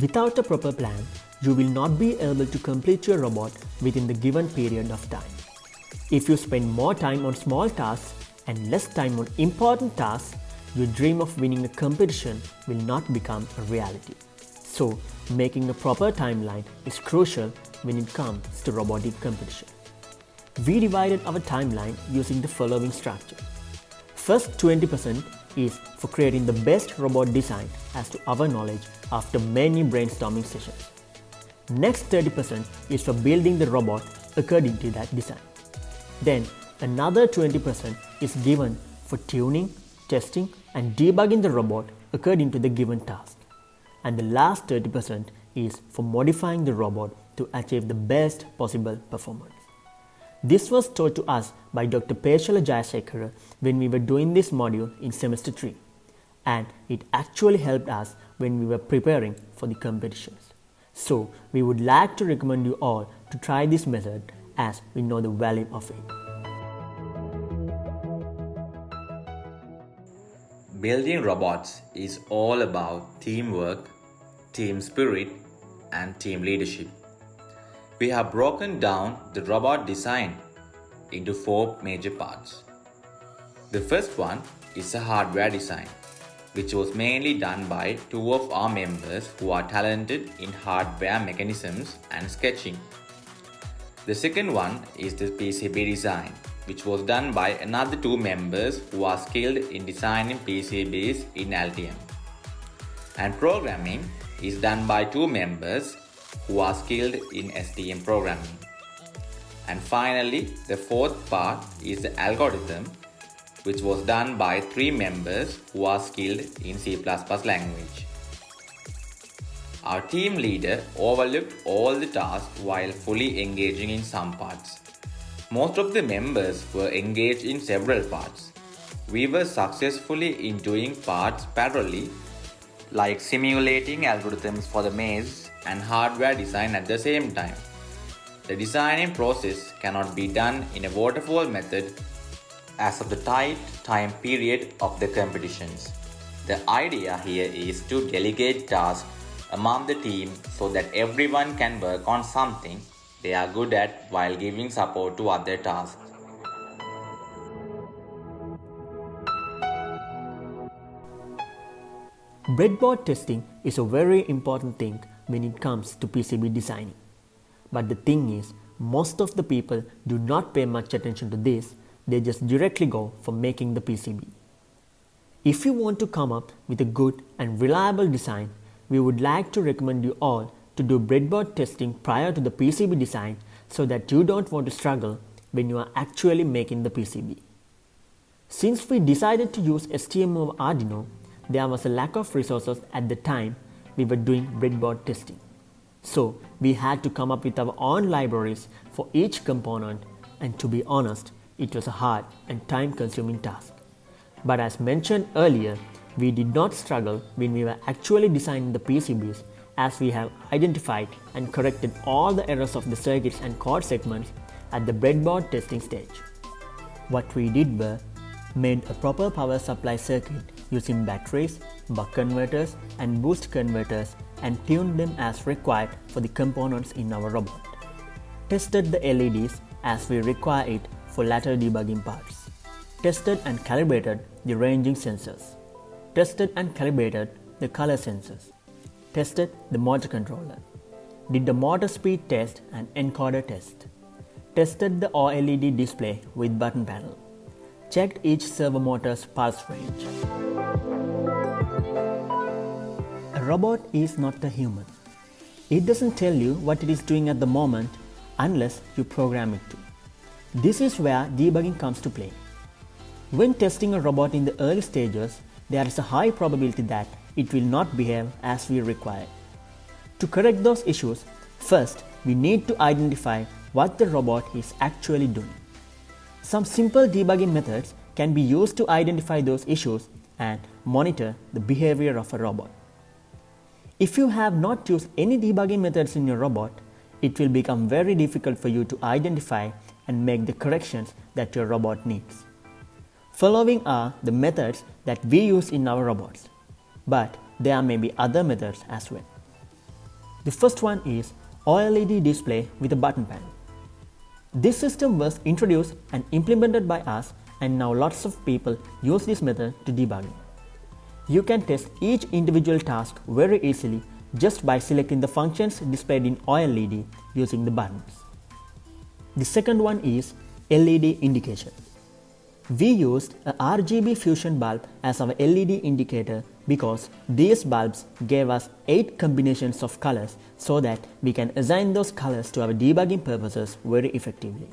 Without a proper plan, you will not be able to complete your robot within the given period of time. If you spend more time on small tasks and less time on important tasks, your dream of winning a competition will not become a reality. So, making a proper timeline is crucial when it comes to robotic competition. We divided our timeline using the following structure. First 20% is for creating the best robot design as to our knowledge after many brainstorming sessions. Next 30% is for building the robot according to that design. Then another 20% is given for tuning, testing and debugging the robot according to the given task. And the last 30% is for modifying the robot to achieve the best possible performance. This was taught to us by Dr. Peshala Jayasekara when we were doing this module in semester 3, and it actually helped us when we were preparing for the competitions. So we would like to recommend you all to try this method as we know the value of it. Building robots is all about teamwork, team spirit, and team leadership. We have broken down the robot design into 4 major parts. The first one is a hardware design, which was mainly done by 2 of our members who are talented in hardware mechanisms and sketching. The second one is the PCB design, which was done by another 2 members who are skilled in designing PCBs in Altium. And programming is done by 2 members who are skilled in STM programming. And finally, the fourth part is the algorithm, which was done by 3 members who are skilled in C++ language. Our team leader overlooked all the tasks while fully engaging in some parts. Most of the members were engaged in several parts. We were successfully in doing parts parallelly, like simulating algorithms for the maze and hardware design at the same time. The designing process cannot be done in a waterfall method as of the tight time period of the competitions. The idea here is to delegate tasks among the team so that everyone can work on something they are good at while giving support to other tasks. Breadboard testing is a very important thing when it comes to PCB designing. But the thing is, most of the people do not pay much attention to this, they just directly go for making the PCB. If you want to come up with a good and reliable design, we would like to recommend you all to do breadboard testing prior to the PCB design so that you don't want to struggle when you are actually making the PCB. Since we decided to use STM over Arduino, there was a lack of resources at the time we were doing breadboard testing. So we had to come up with our own libraries for each component, and to be honest, it was a hard and time-consuming task. But as mentioned earlier, we did not struggle when we were actually designing the PCBs, as we have identified and corrected all the errors of the circuits and code segments at the breadboard testing stage. What we did were made a proper power supply circuit using batteries, buck converters and boost converters and tuned them as required for the components in our robot. Tested the LEDs as we require it for later debugging parts. Tested and calibrated the ranging sensors. Tested and calibrated the color sensors. Tested the motor controller. Did the motor speed test and encoder test. Tested the OLED display with button panel. Checked each servo motor's pulse range. A robot is not a human. It doesn't tell you what it is doing at the moment unless you program it to. This is where debugging comes to play. When testing a robot in the early stages, there is a high probability that it will not behave as we require. To correct those issues, first we need to identify what the robot is actually doing. Some simple debugging methods can be used to identify those issues and monitor the behavior of a robot. If you have not used any debugging methods in your robot, it will become very difficult for you to identify and make the corrections that your robot needs. Following are the methods that we use in our robots, but there may be other methods as well. The first one is OLED display with a button panel. This system was introduced and implemented by us, and now lots of people use this method to debugging. You can test each individual task very easily just by selecting the functions displayed in OLED using the buttons. The second one is LED indication. We used a RGB fusion bulb as our LED indicator because these bulbs gave us 8 combinations of colors so that we can assign those colors to our debugging purposes very effectively.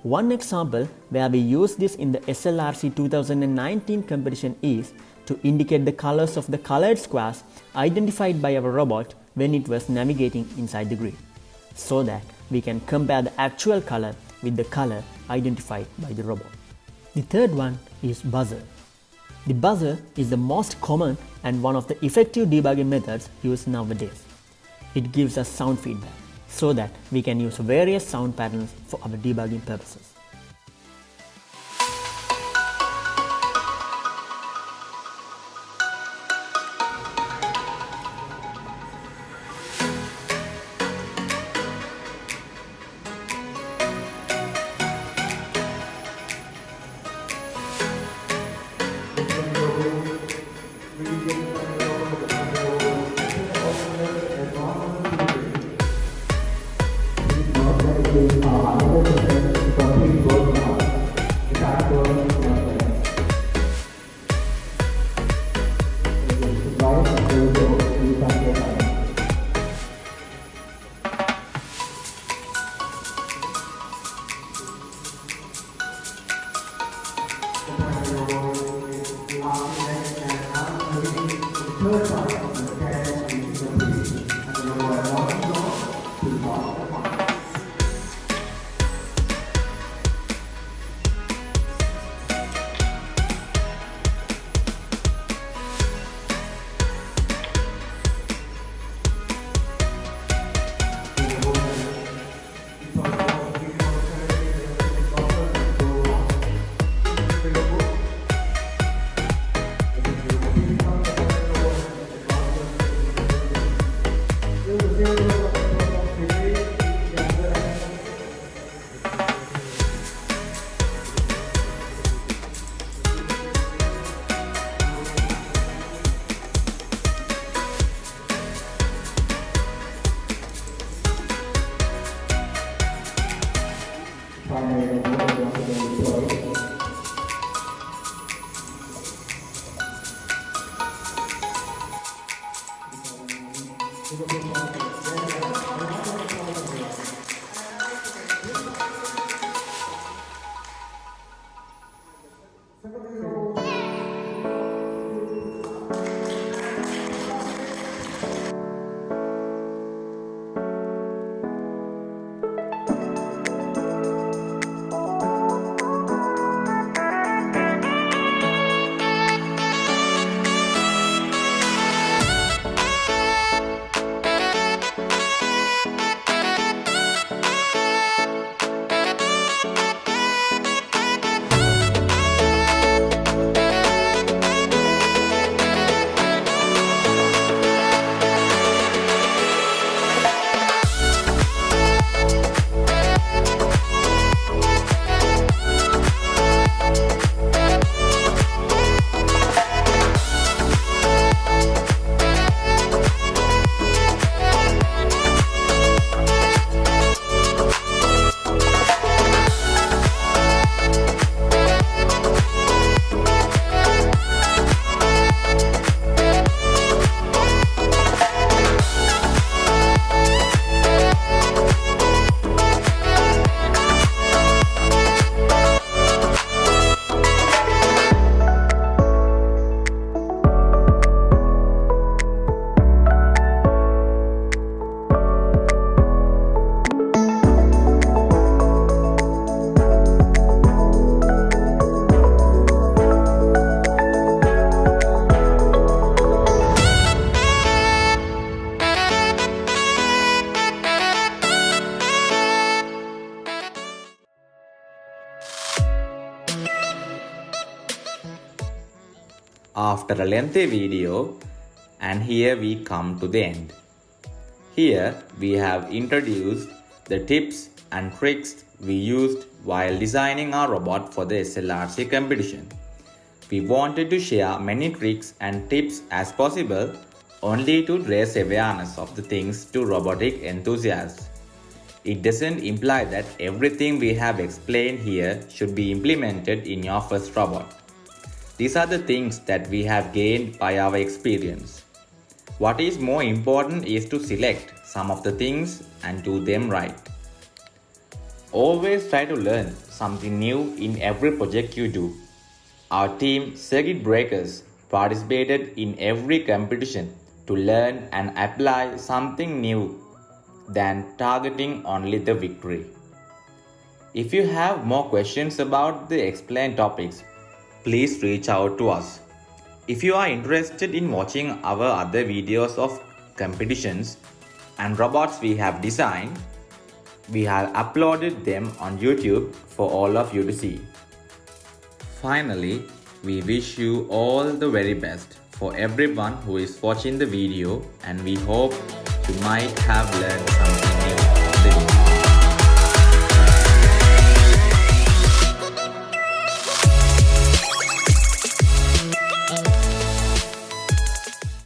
One example where we used this in the SLRC 2019 competition is to indicate the colors of the colored squares identified by our robot when it was navigating inside the grid, so that we can compare the actual color with the color identified by the robot. The third one is buzzer. The buzzer is the most common and one of the effective debugging methods used nowadays. It gives us sound feedback so that we can use various sound patterns for our debugging purposes. After a lengthy video, and here we come to the end. Here we have introduced the tips and tricks we used while designing our robot for the SLRC competition. We wanted to share many tricks and tips as possible only to raise awareness of the things to robotic enthusiasts. It doesn't imply that everything we have explained here should be implemented in your first robot. These are the things that we have gained by our experience. What is more important is to select some of the things and do them right. Always try to learn something new in every project you do. Our team CircuitBreakers participated in every competition to learn and apply something new than targeting only the victory. If you have more questions about the explained topics, please reach out to us. If you are interested in watching our other videos of competitions and robots we have designed, we have uploaded them on YouTube for all of you to see. Finally, we wish you all the very best for everyone who is watching the video, and we hope you might have learned something